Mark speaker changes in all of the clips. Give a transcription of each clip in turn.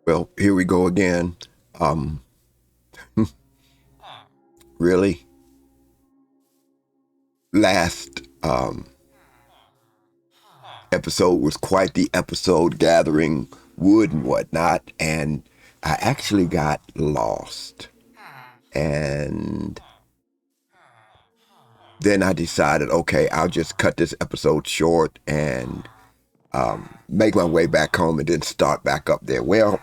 Speaker 1: Well, here we go again. Um, really? Last episode was quite the episode gathering wood and whatnot, and I actually got lost. And then I decided, okay, I'll just cut this episode short and make my way back home and then start back up there. Well,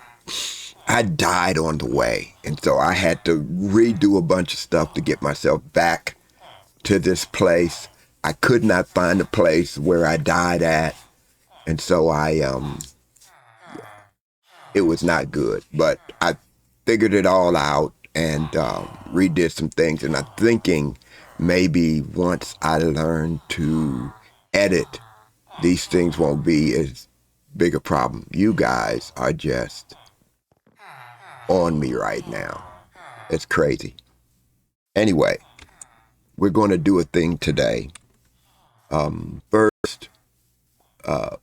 Speaker 1: I died on the way, and so I had to redo a bunch of stuff to get myself back to this place. I could not find the place where I died at, and so it was not good. But I figured it all out and redid some things, and I'm thinking maybe once I learn to edit, these things won't be as big a problem. You guys are just on me right now. It's crazy. Anyway, we're going to do a thing today. First, I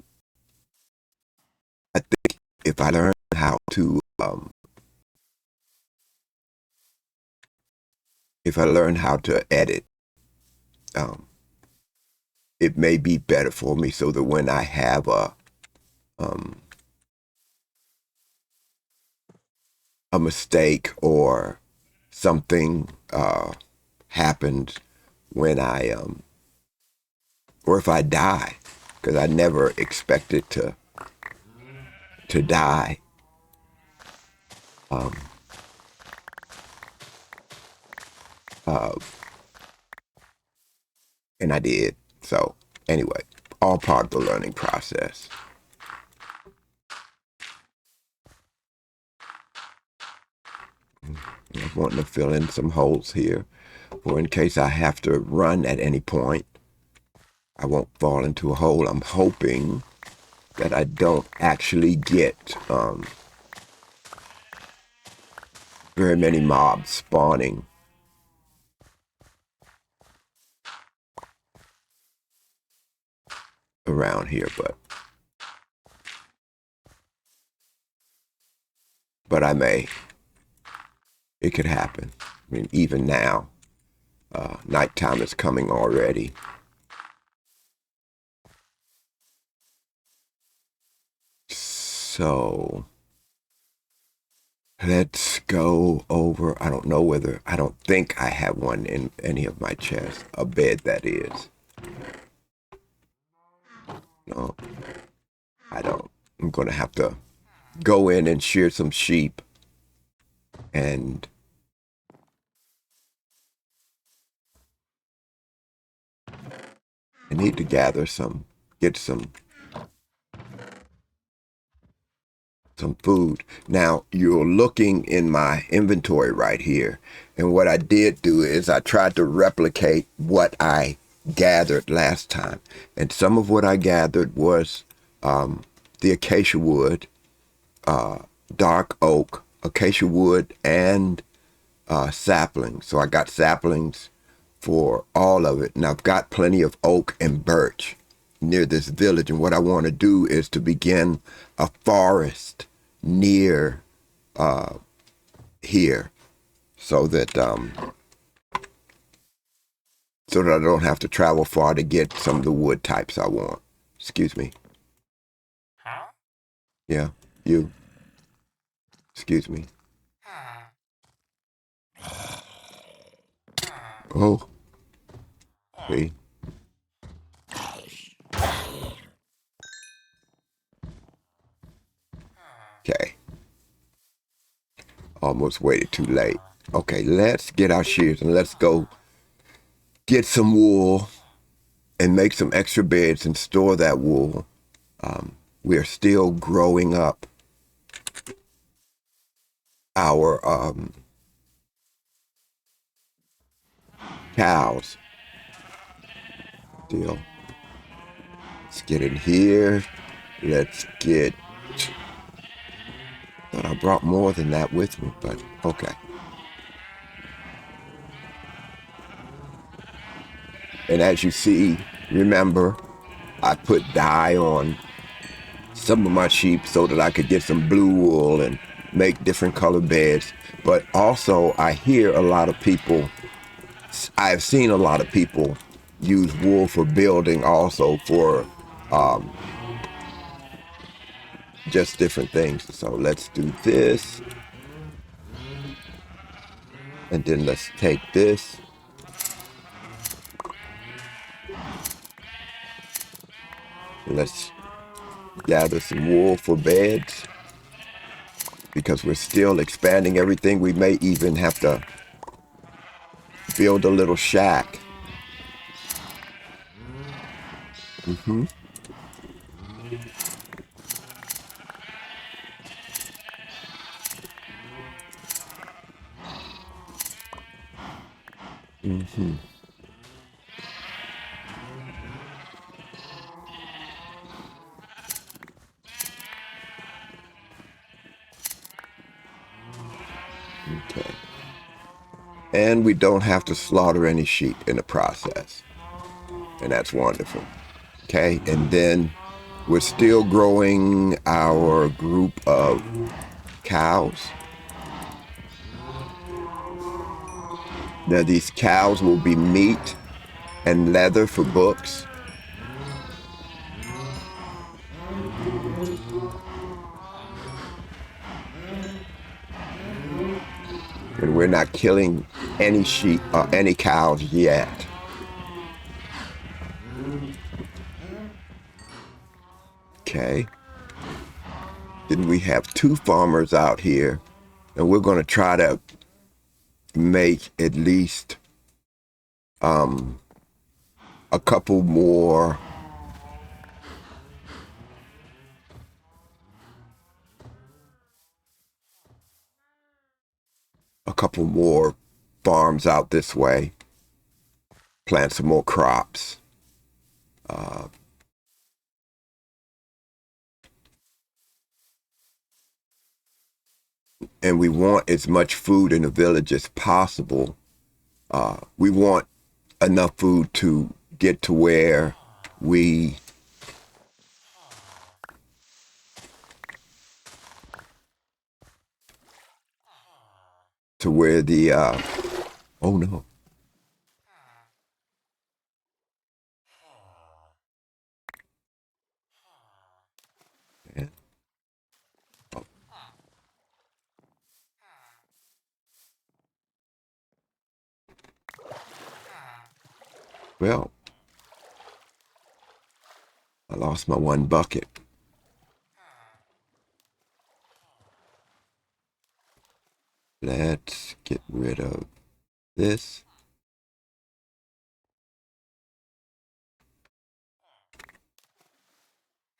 Speaker 1: think if I learn how to, if I learn how to edit, um, it may be better for me so that when I have um, a mistake or something happens when or if I die, because I never expected to die. Um, uh, and I did. So anyway, all part of the learning process. I'm wanting to fill in some holes here for in case I have to run at any point, I won't fall into a hole. I'm hoping that I don't actually get very many mobs spawning around here, but I may. It could happen. I mean, even now, nighttime is coming already. So let's go over. I don't think I have one in any of my chests. A bed, that is. No, I don't. I'm going to have to go in and shear some sheep and I need to get some food. Now, you're looking in my inventory right here. And what I did do is I tried to replicate what I gathered last time. And some of what I gathered was the acacia wood, dark oak, acacia wood, and saplings. So I got saplings for all of it. And I've got plenty of oak and birch near this village. And what I want to do is to begin a forest near here so that I don't have to travel far to get some of the wood types I want. Excuse me. Yeah, you. Excuse me. Oh, see. Okay. Almost waited too late. Okay, let's get our shears and let's go get some wool and make some extra beds and store that wool. We are still growing up our cows. Still. Let's get in here. Let's get. Thought I brought more than that with me, but okay. And as you see, remember, I put dye on some of my sheep so that I could get some blue wool and make different color beds. But also I hear a lot of people, I've seen a lot of people use wool for building, also for just different things. So let's do this. And then let's take this. Let's gather some wool for beds, because we're still expanding everything. We may even have to build a little shack. Okay. And we don't have to slaughter any sheep in the process. And that's wonderful. Okay, and then we're still growing our group of cows. Now these cows will be meat and leather for books. And we're not killing any sheep or any cows yet. Okay. Then we have 2 farmers out here, and we're going to try to make at least a couple more farms out this way, plant some more crops. And we want as much food in the village as possible. We want enough food to get to where we the oh no. Yeah. Oh. Well, I lost my 1 bucket. Let's get rid of this.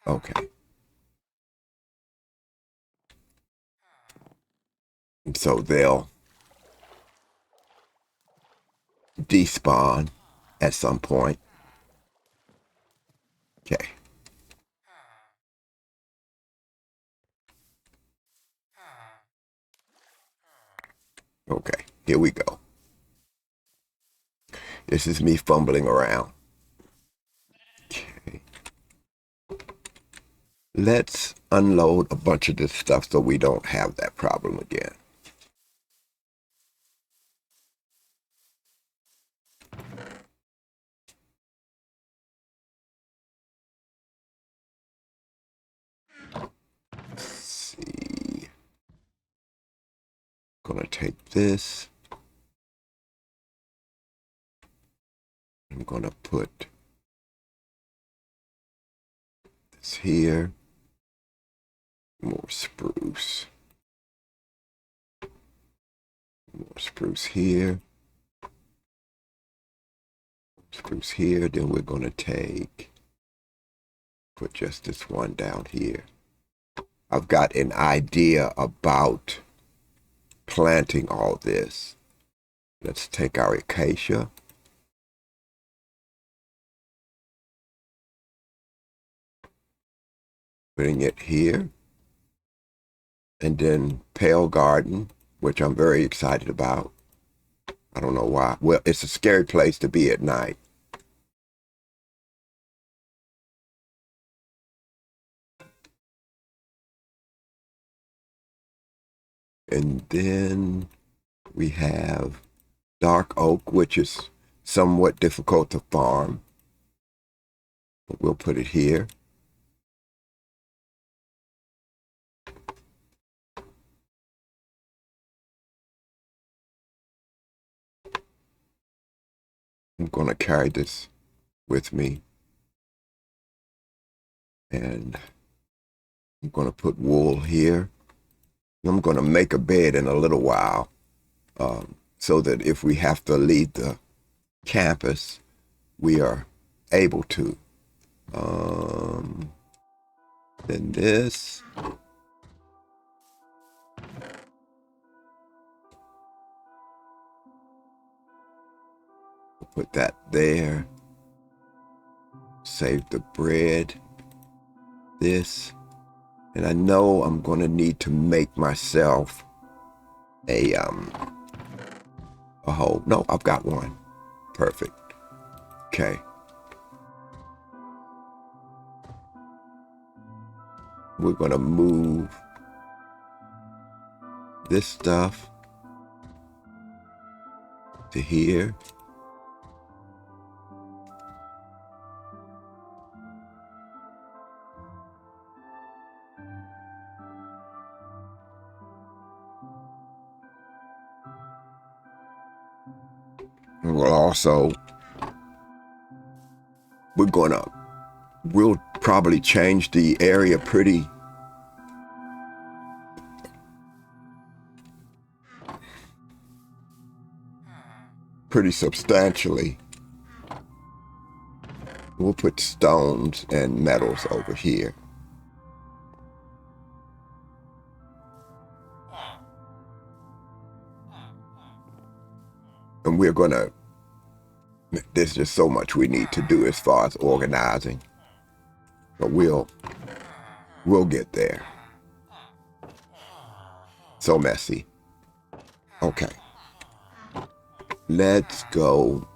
Speaker 1: Okay. So they'll despawn at some point. Okay. Okay, here we go. This is me fumbling around. Okay. Let's unload a bunch of this stuff so we don't have that problem again. Let's see. Gonna take this. I'm gonna put this here. More spruce. More spruce here. Spruce here. Then we're gonna put just this one down here. I've got an idea about planting all this. Let's take our acacia. Putting it here. And then Pale Garden, which I'm very excited about. I don't know why. Well, it's a scary place to be at night. And then we have dark oak, which is somewhat difficult to farm. But we'll put it here. I'm going to carry this with me. And I'm going to put wool here. I'm going to make a bed in a little while so that if we have to leave the campus, we are able to. Then this. We'll put that there. Save the bread. This. And I know I'm going to need to make myself a hole. No, I've got one. Perfect. Okay. We're going to move this stuff to here. And we'll probably change the area pretty substantially. We'll put stones and metals over here. And we're going to, there's just so much we need to do as far as organizing. But we'll get there. So messy. Okay. Let's go.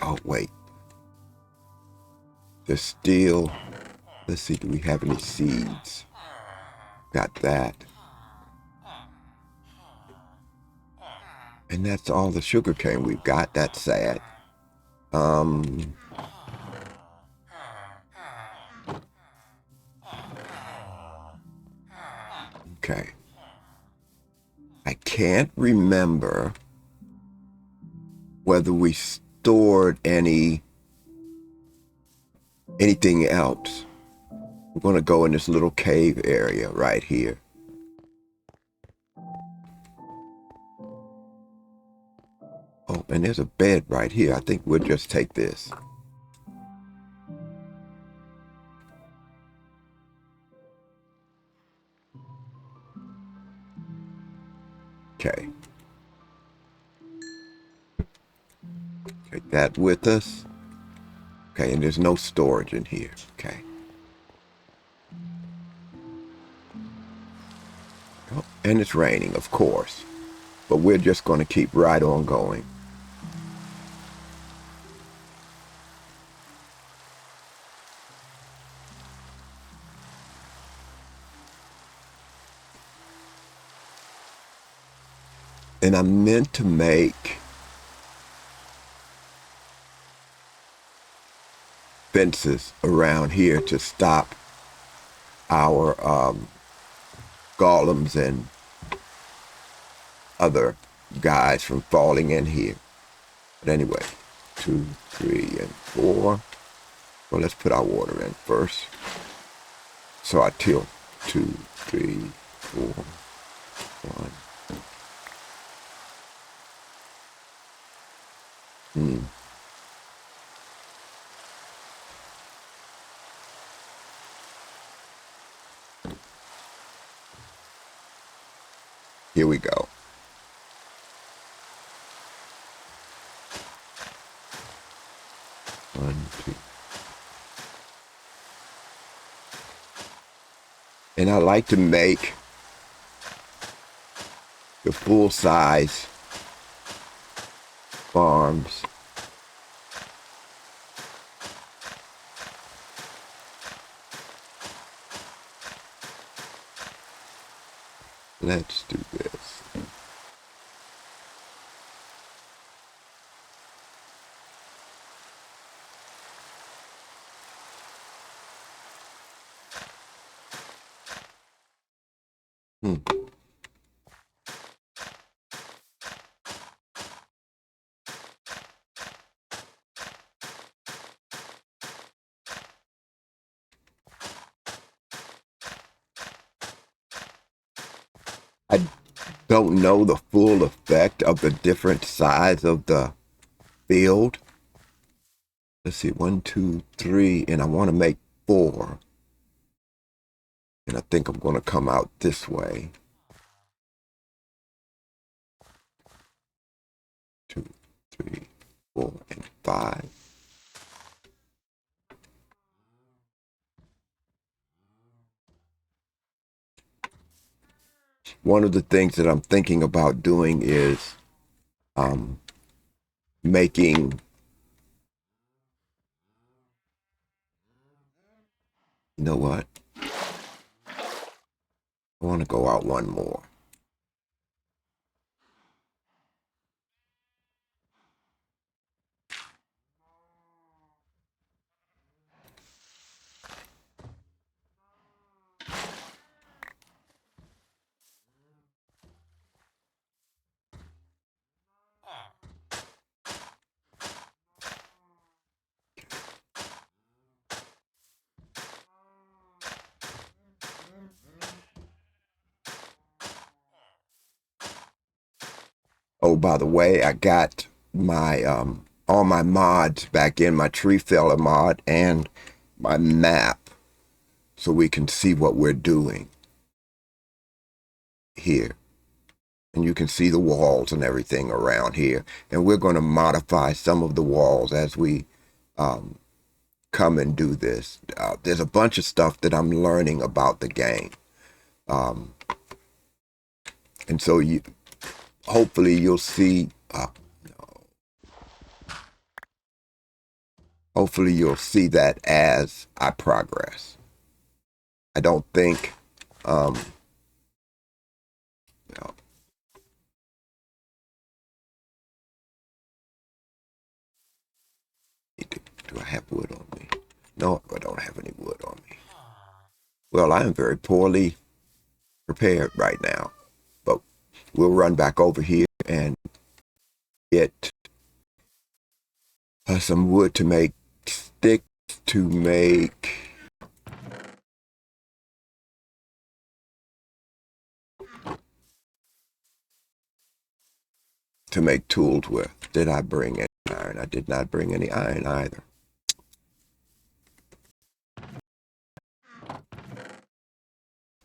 Speaker 1: Oh, wait. There's still, let's see, do we have any seeds? Got that. And that's all the sugar cane we've got. That's sad. Okay. I can't remember whether we stored anything else. We're going to go in this little cave area right here. Oh, and there's a bed right here. I think we'll just take this. Okay. Take that with us. Okay, and there's no storage in here. Okay. Oh, and it's raining, of course. But we're just going to keep right on going. And I meant to make fences around here to stop our golems and other guys from falling in here. But anyway, 2, 3, and 4. Well, let's put our water in first. So I tilt 2, 3, 4, 1. Here we go. 1, 2. And I like to make the full-size farms. Let's do this. Hmm. I don't know the full effect of the different size of the field. Let's see, 1, 2, 3, and I want to make 4. And I think I'm going to come out this way. 2, 3, 4, and 5. One of the things that I'm thinking about doing is making, you know what? I want to go out one more. Oh, by the way, I got my all my mods back in, my tree fella mod and my map, so we can see what we're doing here. And you can see the walls and everything around here. And we're going to modify some of the walls as we come and do this. There's a bunch of stuff that I'm learning about the game. And so hopefully you'll see, hopefully you'll see that as I progress. I don't think, you know, do I have wood on me? No, I don't have any wood on me. Well, I am very poorly prepared right now, but we'll run back over here and get some wood to make sticks, to make tools with. Did I bring any iron? I did not bring any iron either.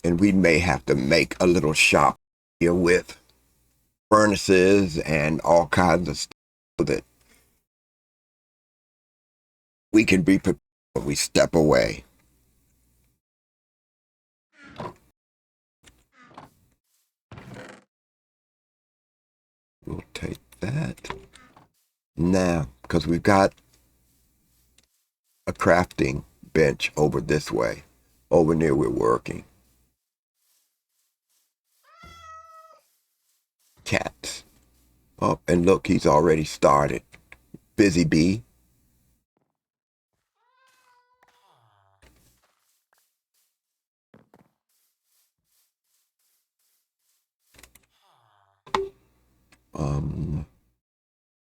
Speaker 1: And we may have to make a little shop here with furnaces and all kinds of stuff so that we can be prepared when we step away. We'll take that now, because we've got a crafting bench over this way, over near we're working. Cats. Oh, and look, he's already started. Busy bee.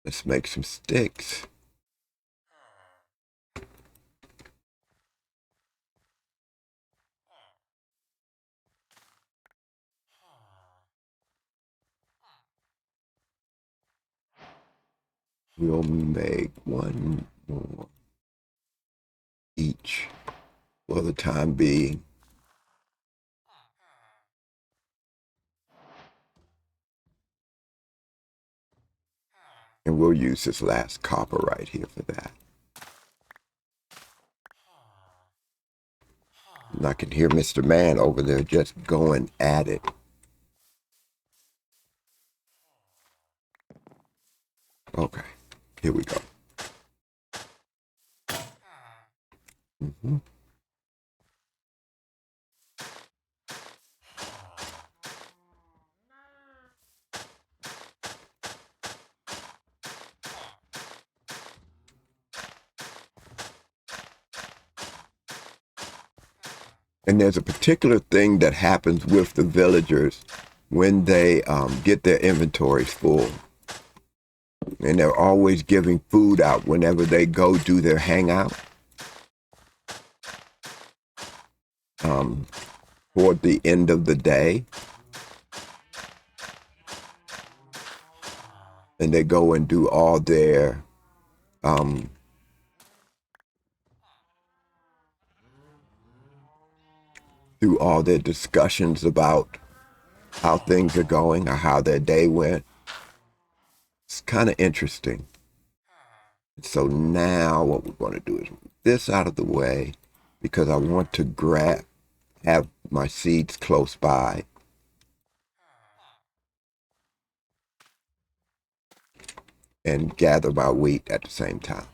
Speaker 1: Let's make some sticks. We'll make one more each for the time being. And we'll use this last copper right here for that. And I can hear Mr. Man over there just going at it. Okay, here we go. Mm-hmm. And there's a particular thing that happens with the villagers when they get their inventories full. And they're always giving food out whenever they go do their hangout. Toward the end of the day. And they go and do all their discussions about how things are going or how their day went. It's kind of interesting. So now what we're going to do is move this out of the way because I want to have my seeds close by. And gather my wheat at the same time.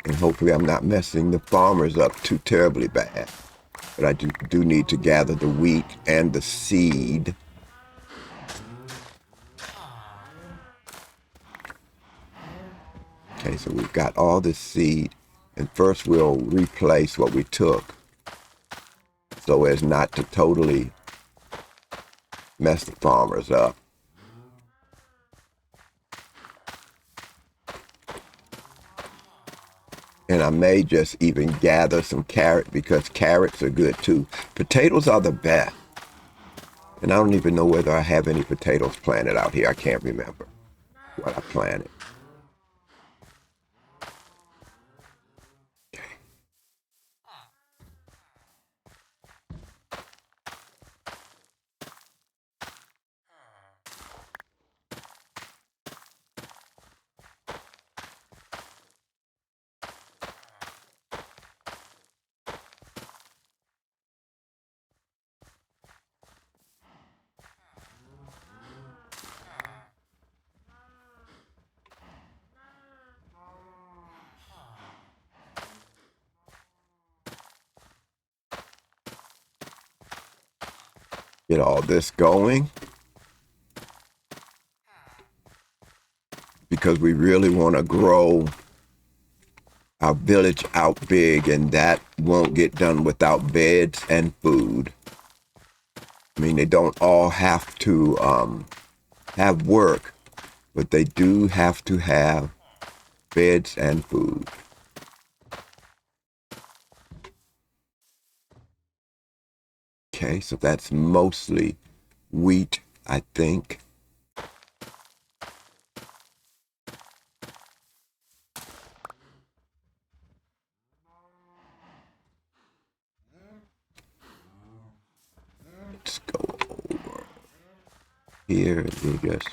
Speaker 1: And hopefully I'm not messing the farmers up too terribly bad. But I do need to gather the wheat and the seed. Okay, so we've got all this seed. And first we'll replace what we took so as not to totally mess the farmers up. And I may just even gather some carrot because carrots are good too. Potatoes are the best. And I don't even know whether I have any potatoes planted out here. I can't remember what I planted. Get all this going because we really want to grow our village out big, and that won't get done without beds and food. I mean, they don't all have to have work, but they do have to have beds and food. Okay, so that's mostly wheat, I think. Let's go over here and just...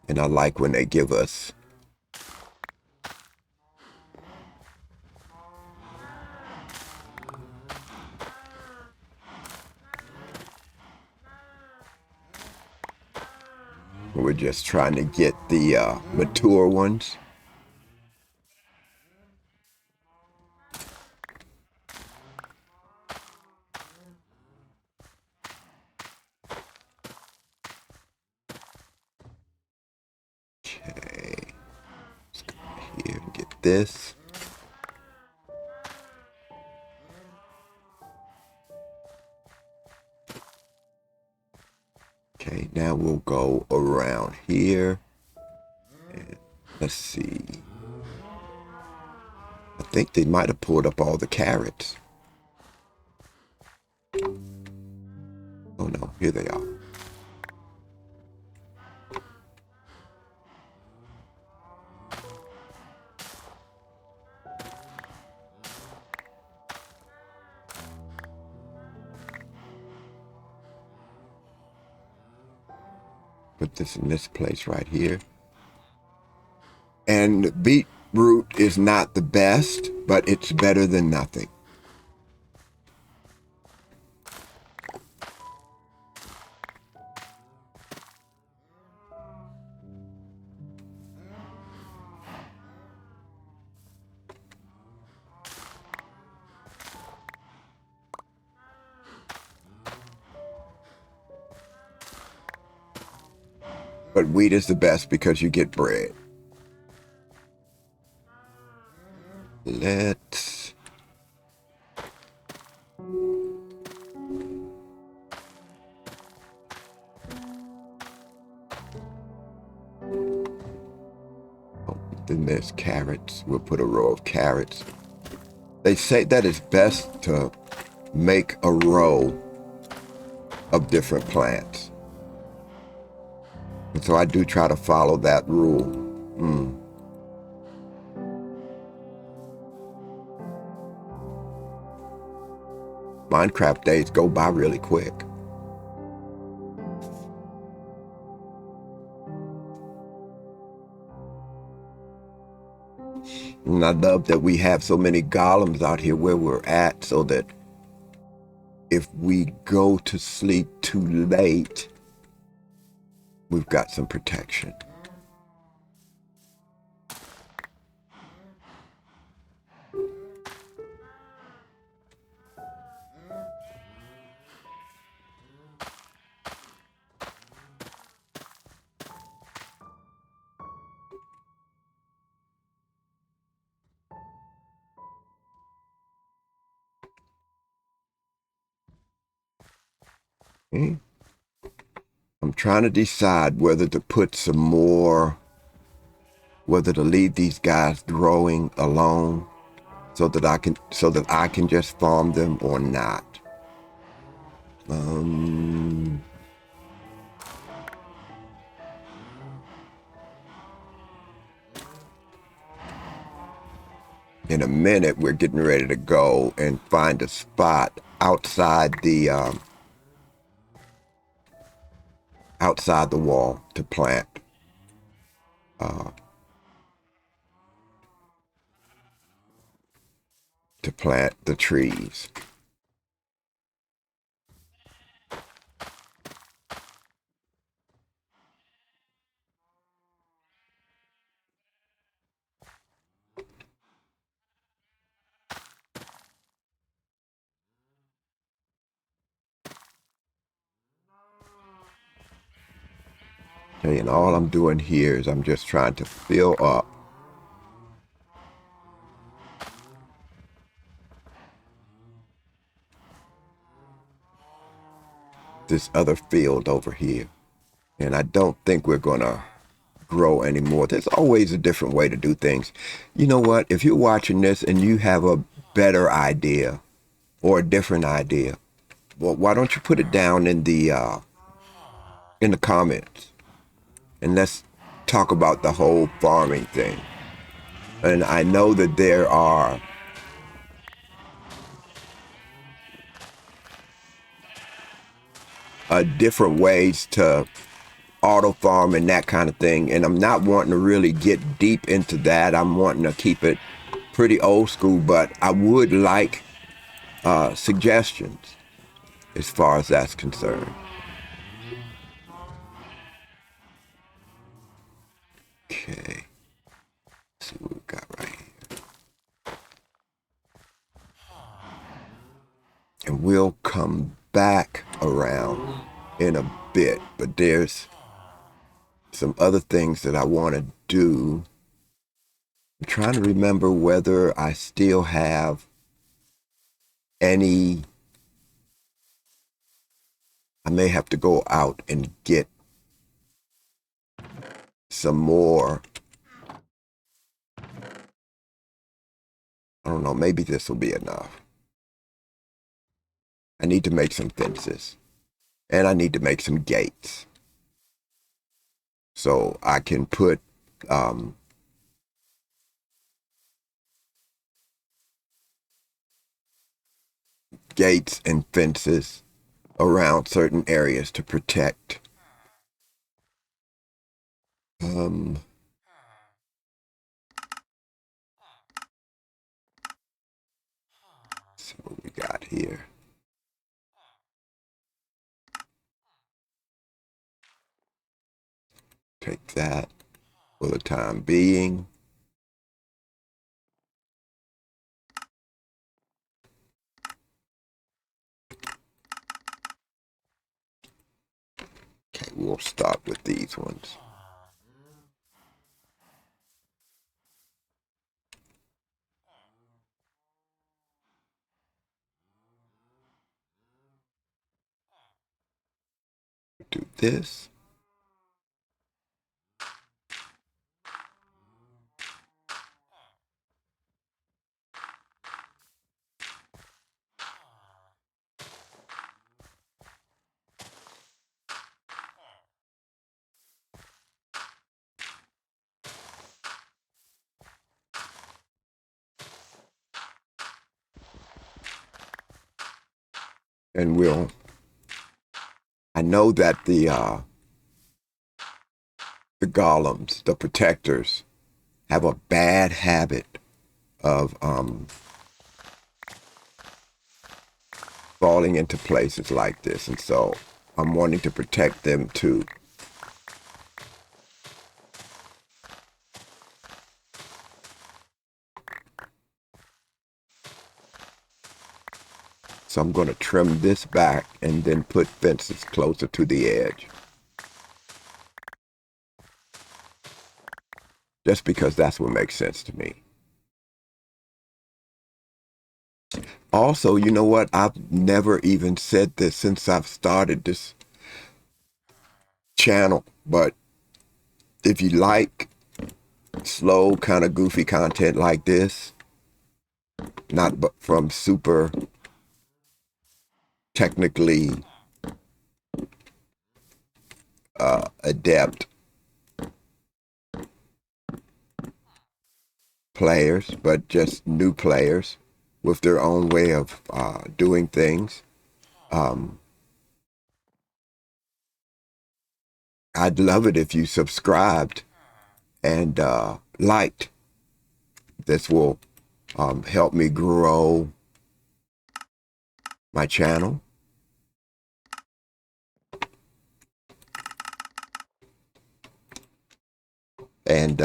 Speaker 1: And I like when they give us we're just trying to get the mature ones. Okay. Let's go here and get this. Okay, now we'll go around here. And let's see. I think they might have pulled up all the carrots. Oh no, here they are. Put this in this place right here. And beetroot is not the best, but it's better than nothing. But wheat is the best because you get bread. Let's... Then there's carrots. We'll put a row of carrots. They say that it's best to make a row of different plants. And so I do try to follow that rule. Minecraft days go by really quick. And I love that we have so many golems out here where we're at, so that if we go to sleep too late, we've got some protection. Okay. I'm trying to decide whether to put some more, whether to leave these guys growing alone so that I can just farm them or not. In a minute, we're getting ready to go and find a spot outside the wall to plant the trees. Okay, and all I'm doing here is I'm just trying to fill up this other field over here. And I don't think we're gonna grow anymore. There's always a different way to do things. You know what? If you're watching this and you have a better idea or a different idea, well, why don't you put it down in the comments, and let's talk about the whole farming thing. And I know that there are different ways to auto farm and that kind of thing, and I'm not wanting to really get deep into that. I'm wanting to keep it pretty old school, but I would like suggestions as far as that's concerned. Okay, let's see what we got right here. And we'll come back around in a bit, but there's some other things that I want to do. I'm trying to remember whether I still have any. I may have to go out and get some more. I don't know, maybe this will be enough. I need to make some fences, and I need to make some gates so I can put gates and fences around certain areas to protect. So what we got here. Take that for the time being. Okay, we'll start with these ones. Do this. And I know that the golems, the protectors, have a bad habit of falling into places like this, and so I'm wanting to protect them too. So I'm going to trim this back and then put fences closer to the edge. Just because that's what makes sense to me. Also, you know what? I've never even said this since I've started this channel, but if you like slow, kind of goofy content like this, not but from super technically adept players, but just new players with their own way of doing things, I'd love it if you subscribed and liked. This will help me grow my channel. And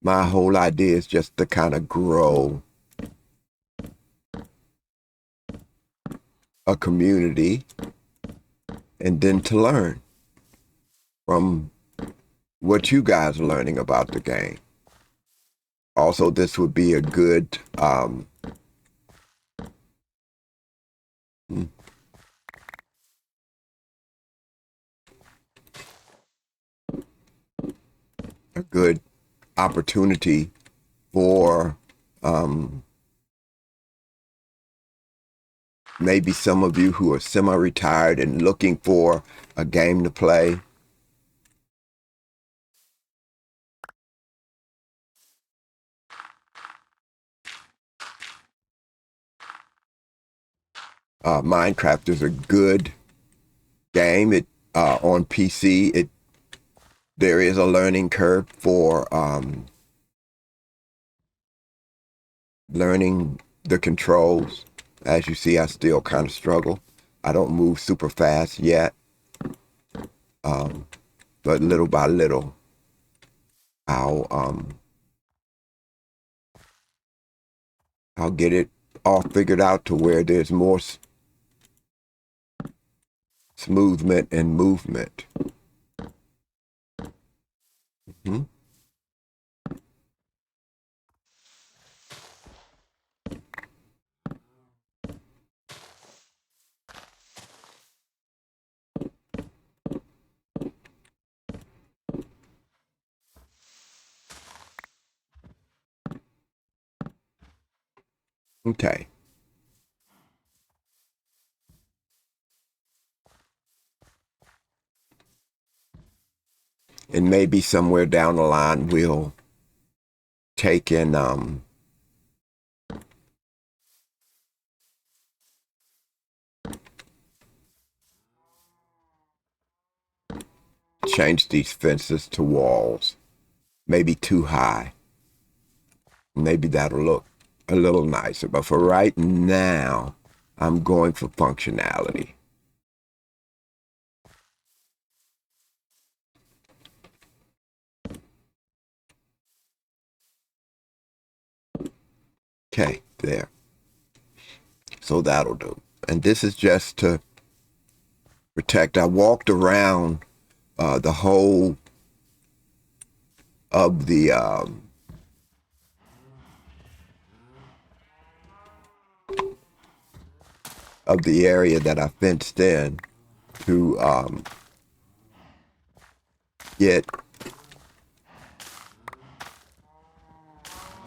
Speaker 1: my whole idea is just to kind of grow a community and then to learn from what you guys are learning about the game. Also, this would be a good a good opportunity for maybe some of you who are semi-retired and looking for a game to play. Minecraft is a good game. It on PC. There is a learning curve for learning the controls. As you see, I still kind of struggle. I don't move super fast yet, but little by little, I'll get it all figured out to where there's more smoothment and movement. Mm-hmm. Okay. And maybe somewhere down the line we'll take and change these fences to walls. Maybe too high. Maybe that'll look a little nicer. But for right now, I'm going for functionality. Okay, there. So that'll do. And this is just to protect. I walked around the whole of the area that I fenced in to get.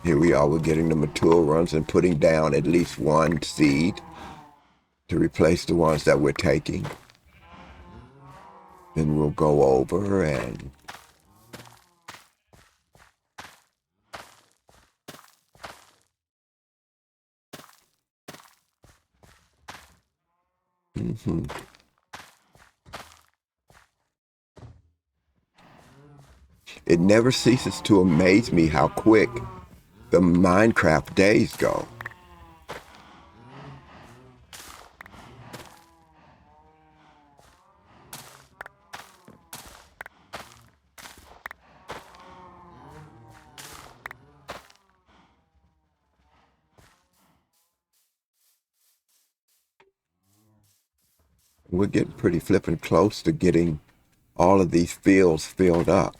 Speaker 1: Here we are. We're getting the mature ones and putting down at least one seed to replace the ones that we're taking. Then we'll go over and it never ceases to amaze me how quick the Minecraft days go. We're getting pretty flipping close to getting all of these fields filled up.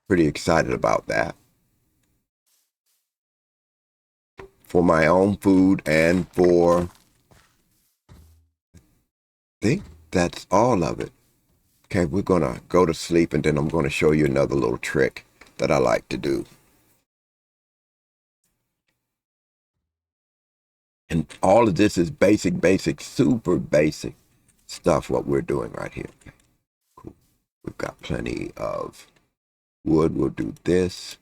Speaker 1: Pretty excited about that. For my own food and for, I think that's all of it. Okay, we're gonna go to sleep and then I'm gonna show you another little trick that I like to do. And all of this is basic, super basic stuff, what we're doing right here. Okay, cool. We've got plenty of wood. We'll do this.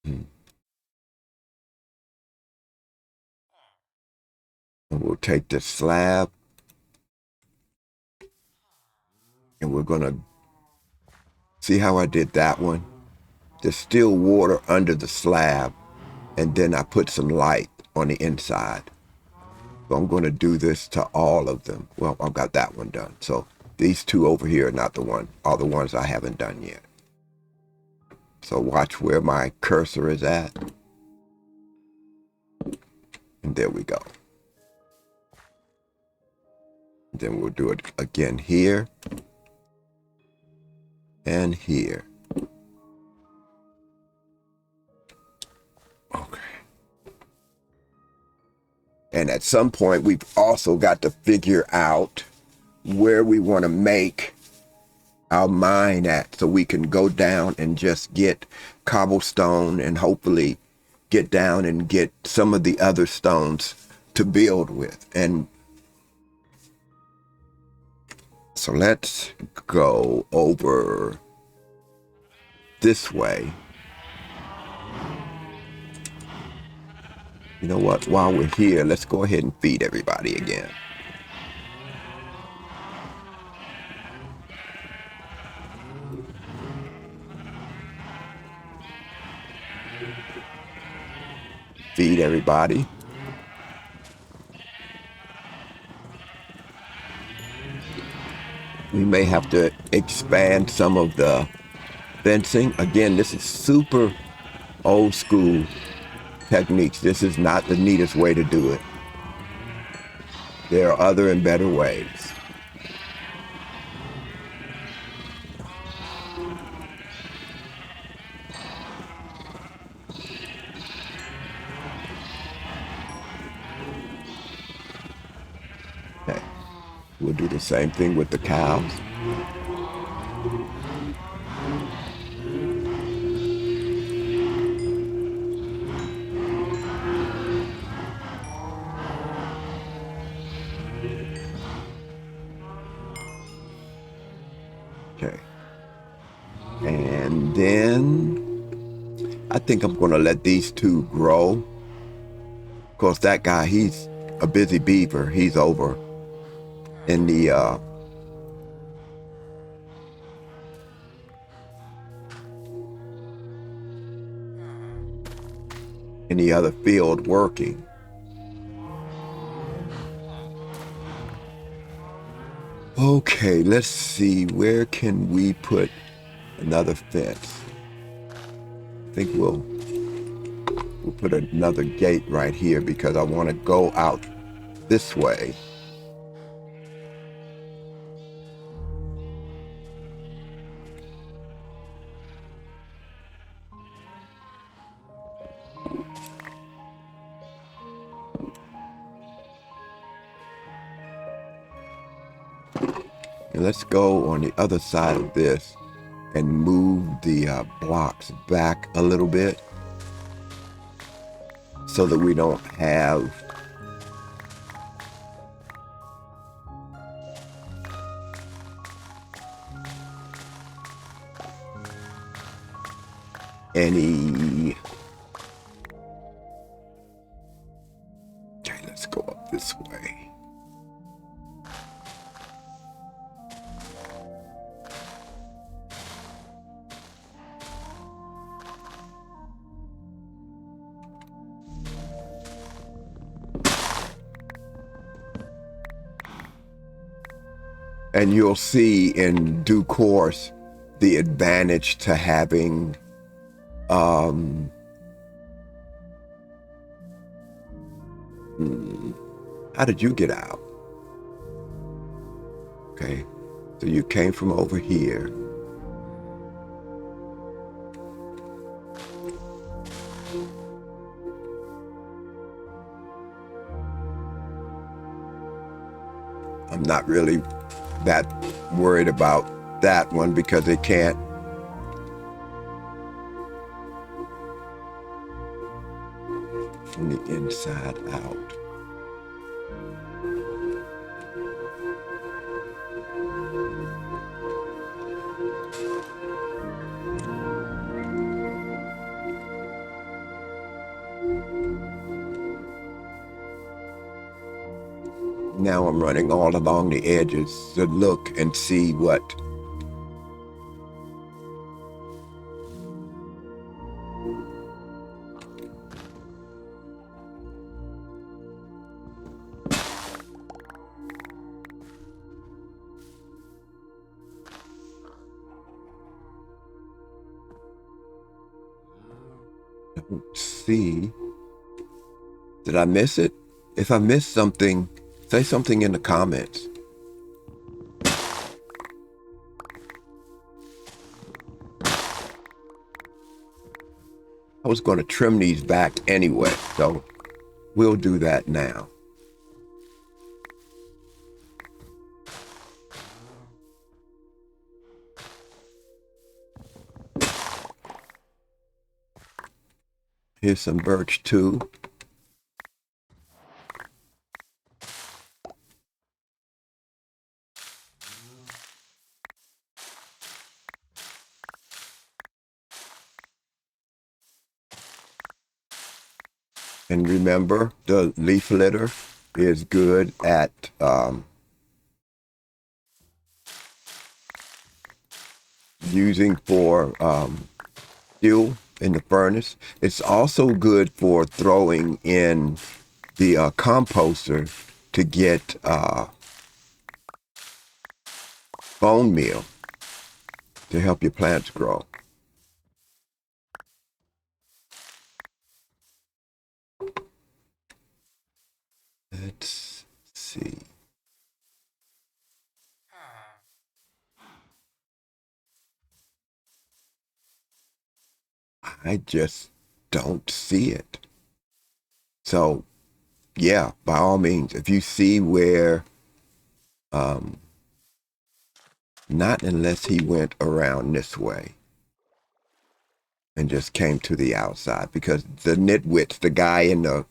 Speaker 1: And we'll take this slab and we're gonna see how I did that one. There's still water under the slab and then I put some light on the inside. So I'm going to do this to all of them. Well, I've got that one done. So these two over here are not are the ones I haven't done yet. So watch where my cursor is at. And there we go. And then we'll do it again here and here. Okay. And at some point, we've also got to figure out where we want to make our mine at so we can go down and just get cobblestone and hopefully get down and get some of the other stones to build with. And so let's go over this way. You know what? While we're here, let's go ahead and feed everybody again. Feed everybody. We may have to expand some of the fencing. Again, this is super old school techniques. This is not the neatest way to do it. There are other and better ways. Okay. We'll do the same thing with the cows. Okay. And then I think I'm going to let these two grow. Of course, that guy, he's a busy beaver. He's over in the other field working. Okay, let's see, where can we put another fence? I think we'll put another gate right here because I want to go out this way. And let's go on the other side of this and move the blocks back a little bit so that we don't have any. Okay, let's go up this way. And you'll see in due course the advantage to having how did you get out? Okay, so you came from over here. I'm not really that worried about that one because it can't. From the inside out. Now I'm running all along the edges to look and see what I don't see. Did I miss it? If I missed something, say something in the comments. I was going to trim these back anyway, so we'll do that now. Here's some birch too. And remember, the leaf litter is good at using for fuel in the furnace. It's also good for throwing in the composter to get bone meal to help your plants grow. Let's see. I just don't see it. So, yeah, by all means, if you see where, not unless he went around this way and just came to the outside, because the nitwits, the guy in the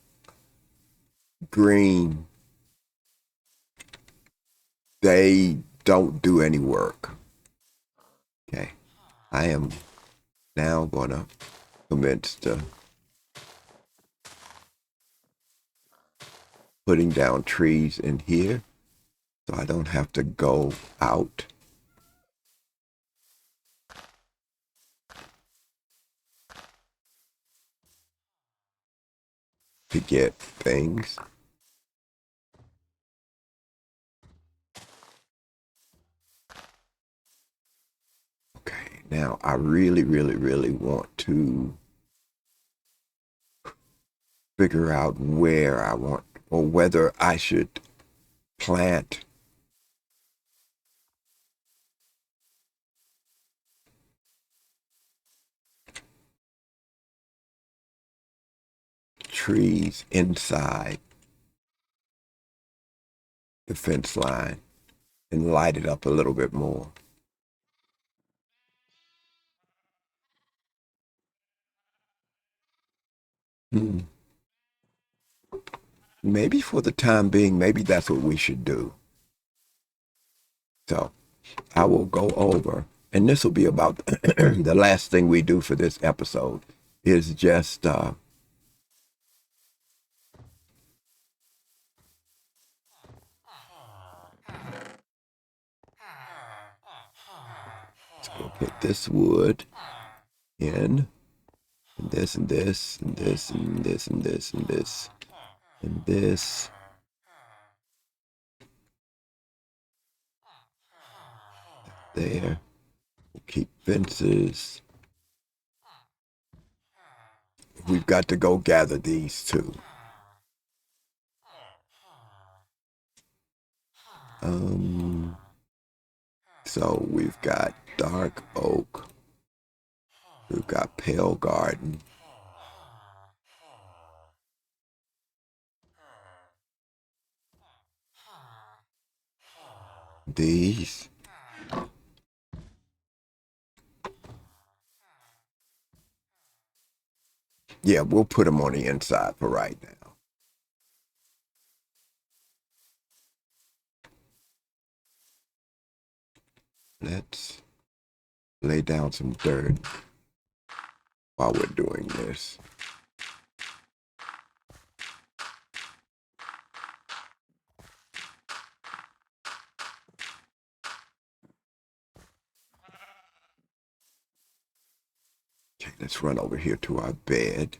Speaker 1: green, they don't do any work. Okay, I am now gonna commence to putting down trees in here so I don't have to go out. To get things. Okay, now I really, really, really want to figure out where I want or whether I should plant trees inside the fence line and light it up a little bit more. Maybe for the time being, maybe that's what we should do. So I will go over, and this will be about the last thing we do for this episode is just let's go put this wood in, and this and this and this and this and this and this and this. There. We'll keep fences. We've got to go gather these too. So we've got dark oak. We've got pale garden. These. Yeah, we'll put them on the inside for right now. Let's lay down some dirt while we're doing this. Okay, let's run over here to our bed.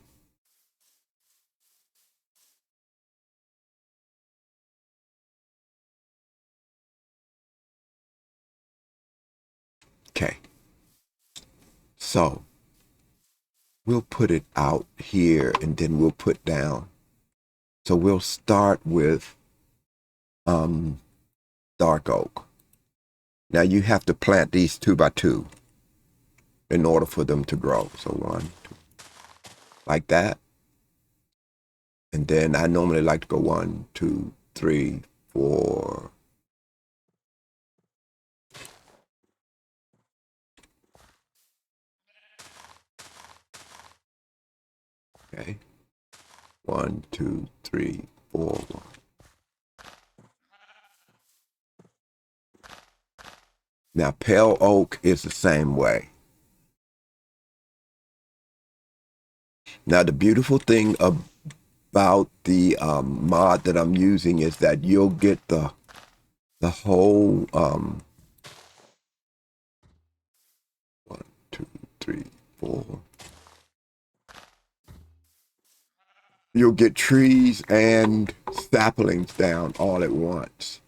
Speaker 1: Okay. So we'll put it out here and then we'll put down. So we'll start with dark oak. Now you have to plant these 2 by 2 in order for them to grow. So 1, 2, like that. And then I normally like to go 1, 2, 3, 4. Okay. 1, 2, 3, 4. Now pale oak is the same way. Now the beautiful thing about the mod that I'm using is that you'll get the whole 1, 2, 3, 4. You'll get trees and saplings down all at once.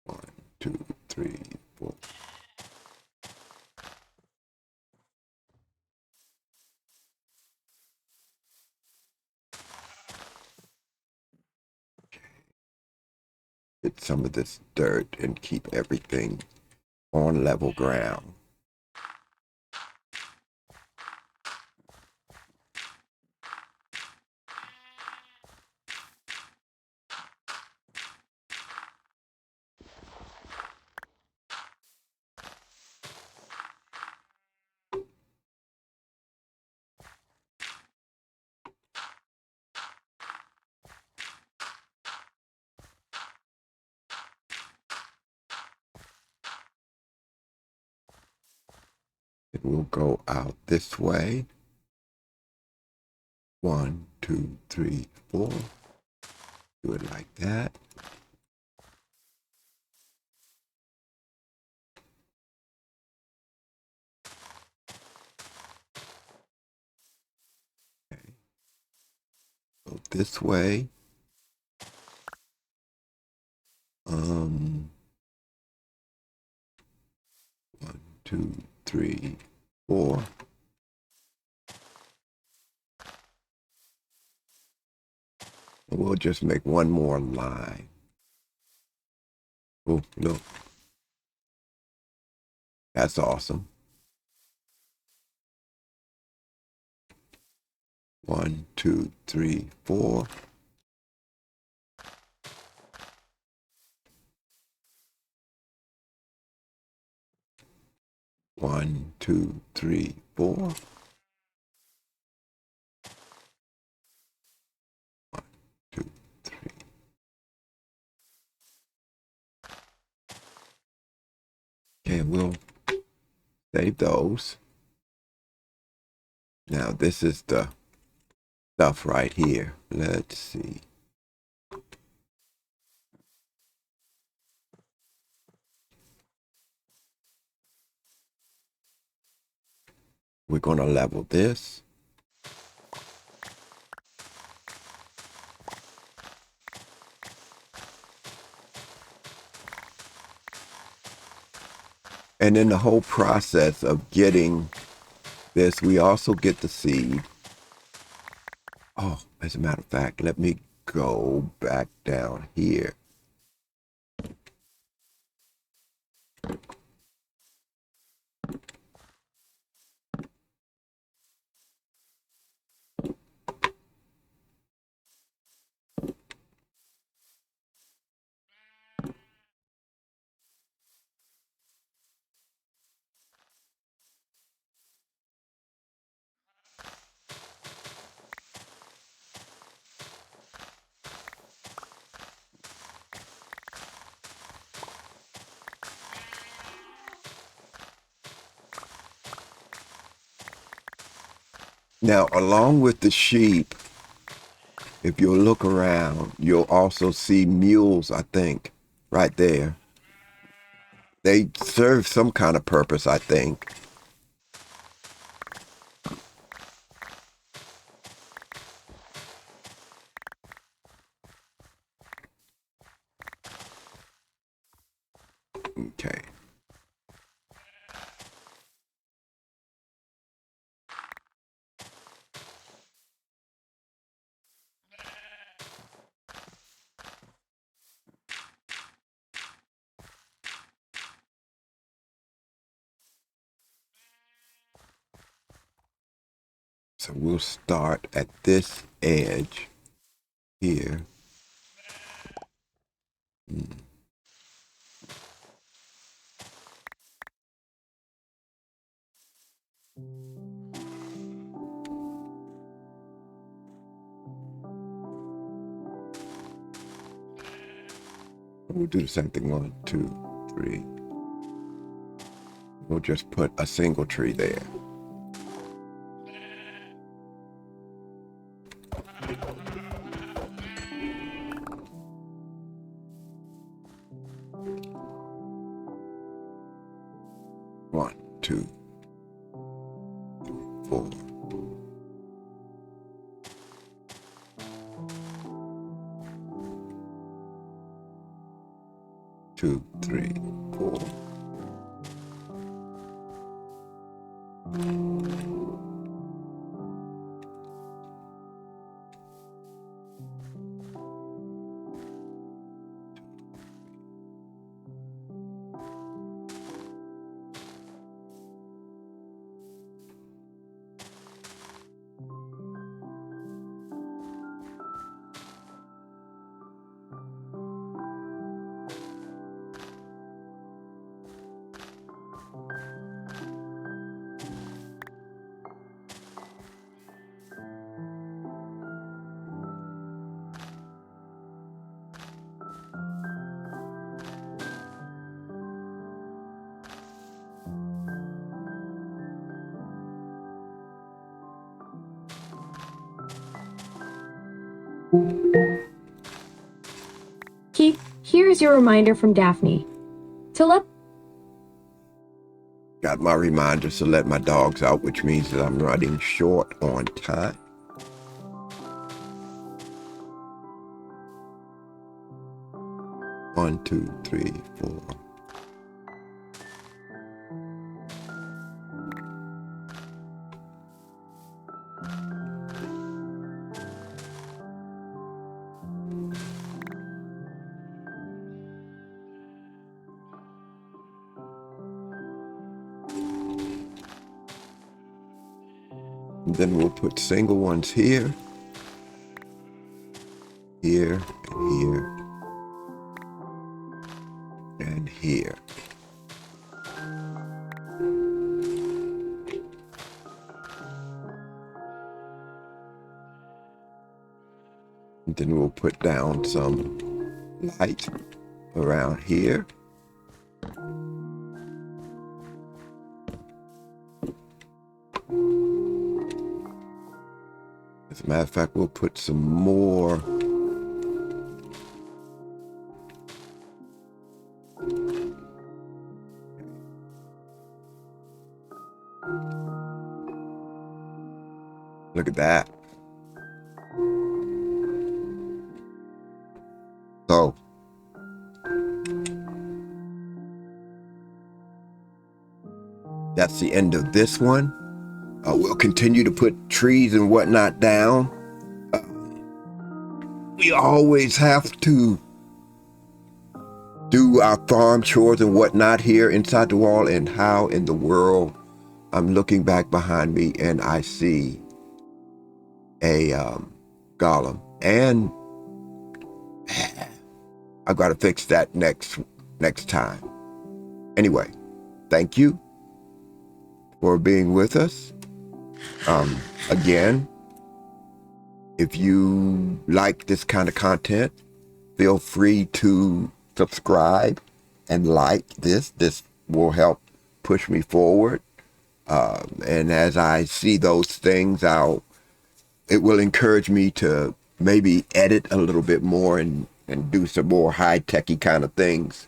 Speaker 1: One, 2, 3, 4. Get some of this dirt and keep everything on level ground. It will go out this way. 1, 2, 3, 4. Do it like that. Okay. Go this way. 1, 2, 3, 4. We'll just make one more line. Oh, look. That's awesome. 1, 2, 3, 4. One, two, three, 4. 1, 2, 3. Okay, we'll save those. Now this is the stuff right here. Let's see. We're going to level this. And in the whole process of getting this, we also get the seed. Oh, as a matter of fact, let me go back down here. Now, along with the sheep, if you look around, you'll also see mules, I think, right there. They serve some kind of purpose, I think. Okay. So we'll start at this edge here. We'll do the same thing. 1, 2, 3. We'll just put a single tree there. One, two, 4. 2, 3, 4.
Speaker 2: Keith, here's your reminder from Daphne. To let
Speaker 1: Got my reminders to let my dogs out, which means that I'm running short on time. One, two, 3, 4. And then we'll put single ones here, here, and here, and here. And then we'll put down some light around here. As a matter of fact, we'll put some more look at that. So that's the end of this one. We'll continue to put trees and whatnot down. We always have to do our farm chores and whatnot here inside the wall. And how in the world, I'm looking back behind me and I see a golem, and I've got to fix that next time. Anyway, thank you for being with us. Again, if you like this kind of content, feel free to subscribe and like this. This will help push me forward. And as I see those things, it will encourage me to maybe edit a little bit more and do some more high-techy kind of things.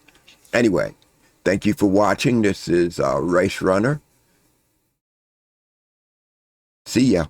Speaker 1: Anyway, thank you for watching. This is Race Runner. See ya.